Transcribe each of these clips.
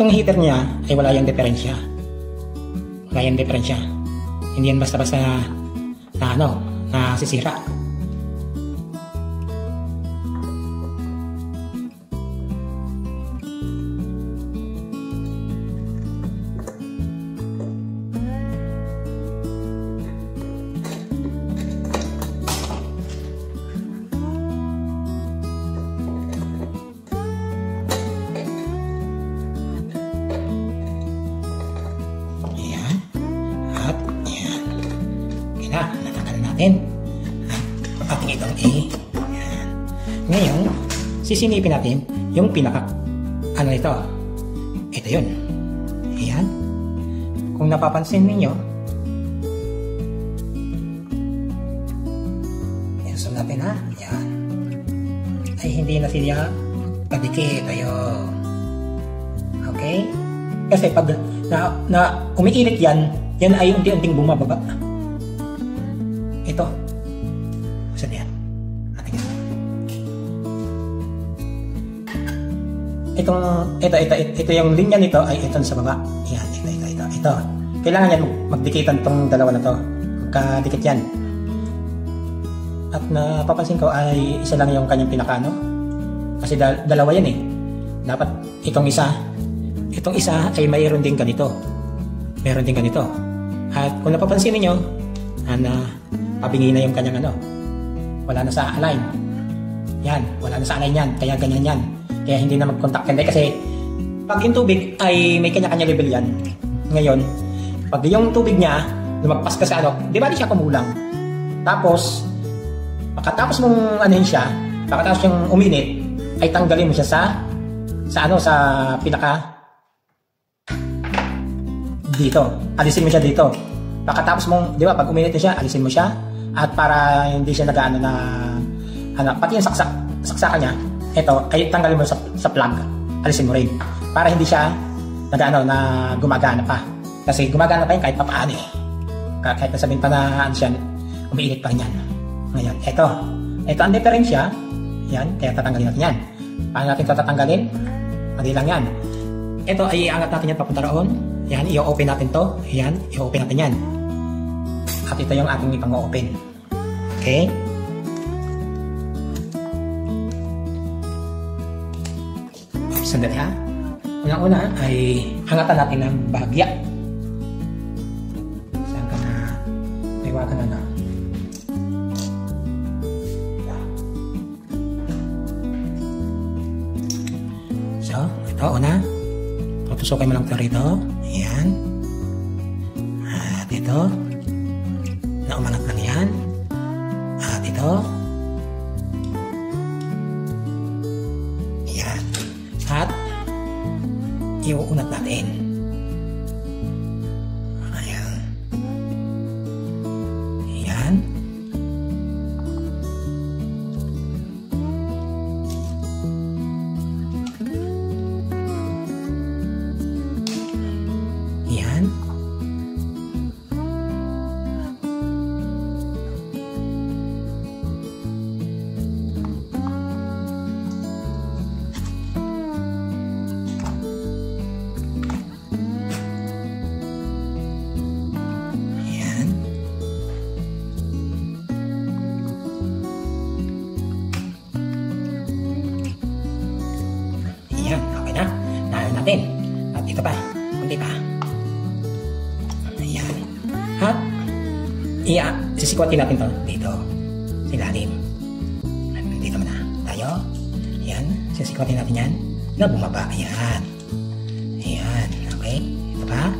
itong heater niya ay wala yung diferensya. Wala yung diferensya. Hindi yan basta-basta na sisira. Natanggal natin ang ating itong A. Ayan. Ngayon, sisinipin natin yung pinaka ito. Ito yun. Ayan. Kung napapansin ninyo, zoom natin ha. Ayan. Ay hindi na siya kadikit. Ayun. Okay? Kasi pag umiinit yan ay unti-unting bumababa. Ito. Saan yan? Ito yung linya nito ay ito sa baba. Yan, ito. Kailangan yan magdikitan tong dalawa na to. Magkadikit yan. At napapansin ko ay isa lang yung kanyang pinakano. Kasi dalawa yan eh. Dapat itong isa ay mayroon din ganito. Meron din ganito. At kung napapansin niyo, pabingi na yung kanyang wala na sa align. Yan, wala na sa align yan. Kaya ganyan yan. Kaya hindi na mag-contact. Kasi pag yung tubig ay may kanya-kanya level yan. Ngayon, pag yung tubig niya lumagpas ka sa di ba di siya kumulang? Tapos, pagkatapos mong pagkatapos yung uminit, ay tanggalin mo siya sa pinaka dito. Alisin mo siya dito. Pagkatapos mong, di ba, pag uminit na siya, alisin mo siya. At para hindi siya pati yung saksakan niya, ito, ay tanggalin mo sa plug. Alisin mo rin. Para hindi siya na gumagana pa. Kasi gumagana pa yun kahit papaano eh. Kahit nasabihin pa na siya, umiinit pa rin yan. Ngayon, ito ang diferensya. Yan, kaya tatanggalin natin yan. Paano natin ito tatanggalin? Madali lang yan. Ito ay iangat natin yan papunta roon. Yan, i-open natin to. Yan, i-open natin yan. At ito yung ating ipang-open. Okay? Sandali ha. Una-una ay hangatan natin ng bahagya. Saan ka na? Iwagan na. So, ito una. Tutusukin mo lang ito rito. Ayan. At ito. Umangat lang yan. At ito. Ayan. At iuunat natin. Ayan. Ayan. Ayan. Okay na. Nahin natin. At ito pa. Kunti pa. Ayan. At sisikwatin natin to dito. Sa ilalim. Dito muna. Tayo. Ayan. Sisikwatin natin yan. Na bumaba. Ayan. Ayan. Okay. Ito pa.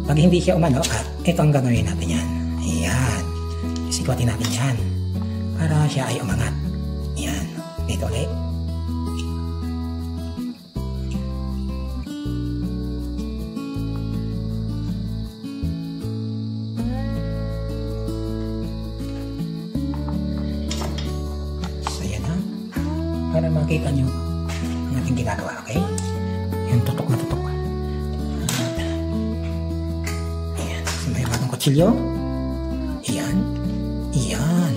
Pag hindi siya umano, at ito ang gagawin natin yan. Ayan. Sisikwatin natin yan. Para siya ay umangat. Ayan. Dito ulit. Para makita nyo ang ating ginagawa, okay? Yung tutok na tutok. Ayan. May bagong kutsilyo. Ayan. Ayan.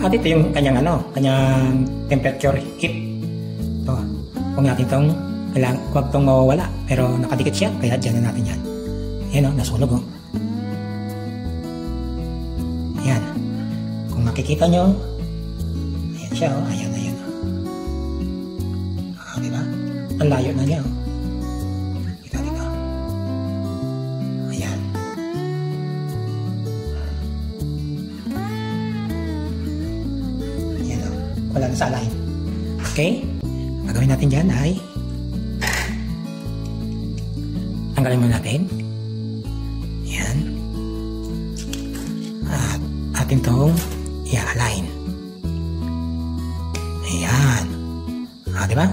At ito yung kanyang kanyang temperature heat. Ito. Kung natin itong, huwag itong mawawala. Pero nakadikit siya, kaya dyan na natin yan. Ayan nasunog Ayan. Kung makikita nyo, ayan siya ayan. Diba? Ang layo na niya Kita dito. Ayan. Ayan wala na sa line. Okay? Gagawin natin dyan ay tanggalin muna natin. Ayan. At atin itong i-align. Ayan. Diba?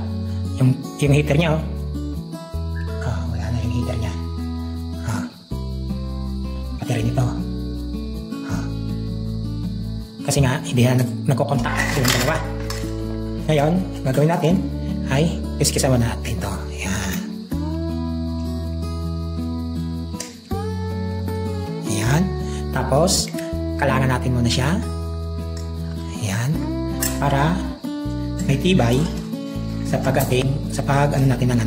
Yung heater niya wala na yung heater niya. Pati rin ito. Kasi nga hindi na nagko-contact silang dalawa. Ngayon, gagawin natin ay kiskisan mo natin ito. Ayan. Ayan. Tapos kalangan natin muna siya. Ayan. Para may tibay sa pag natin ng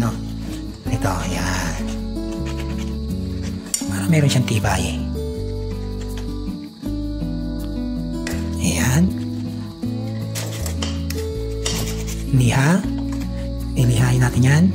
ito, ayan. Para meron siyang tibay. Ayan. Ilihain natin yan.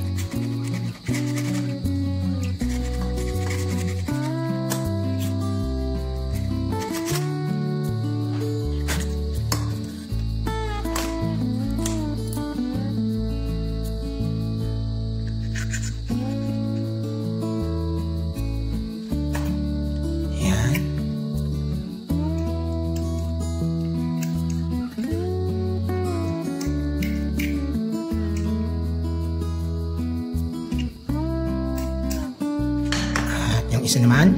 Isa naman,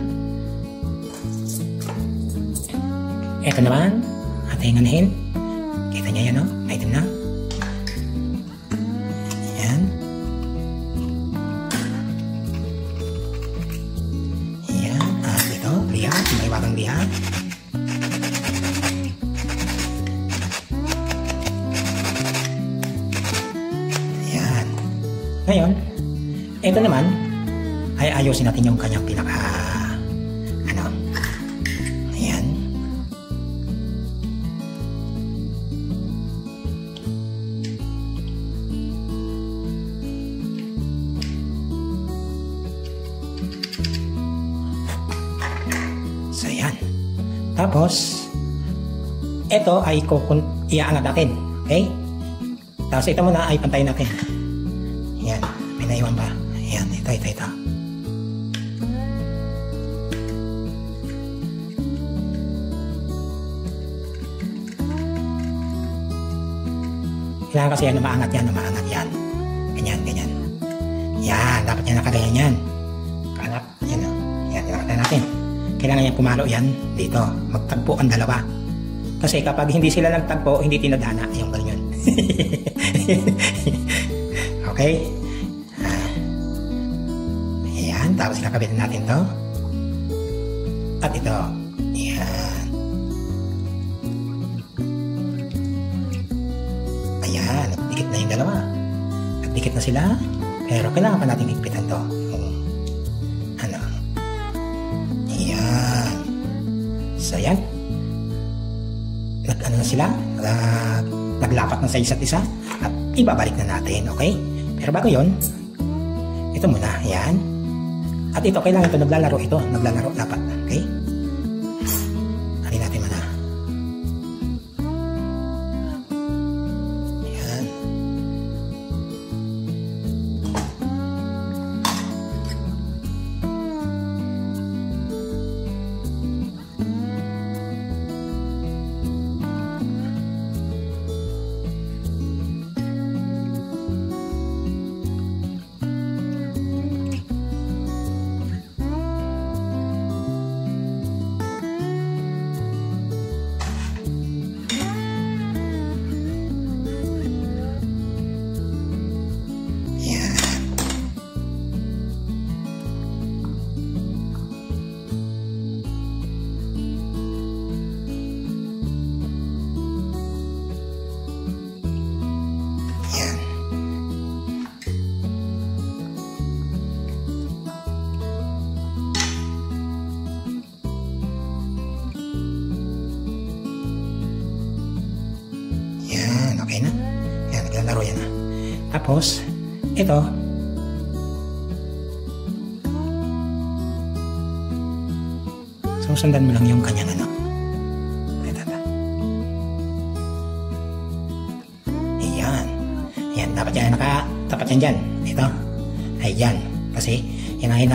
ito naman ating anahin. Kita niya yan item na. Ayan. Ayan. At ito liha, may wagang liha. Ayan. Ngayon ito naman ay ayusin natin yung kanyang pinaka ayan. So ayan. Tapos ito ay iaangat natin, okay? Tapos ito muna ay pantayin natin. Ayan, may naiwan pa. Ayan, ito. Kailangan kasi yan, umaangat yan. Ganyan. Yan, dapat yan nakaganyan yan. Kalap, yan Yan, tinakatan natin. Kailangan yan pumalo yan dito. Magtagpo ang dalawa. Kasi kapag hindi sila nagtagpo, hindi tinadhana. Yung ganyan. Okay? Ayan, tapos kakabitin natin to. At ito. Ayan. Ayan, nagdikit na yung dalawa. Nagdikit na sila. Pero kailangan pa natin higpitan to. Ayan. So, ayan. Na sila. Naglapat na sa isa't isa. At ibabalik na natin, okay? Pero bago yun, ito muna. Ayan. At ito, kailangan ito naglalaro. Naglalaro dapat. Okay? Halin natin muna. Ayan. Tapos, ito, susundan mo lang yung kanyang ano. Ayan. Ayan, dapat yan nakatapat yan dyan. Ito. Ayan. Kasi, yan ay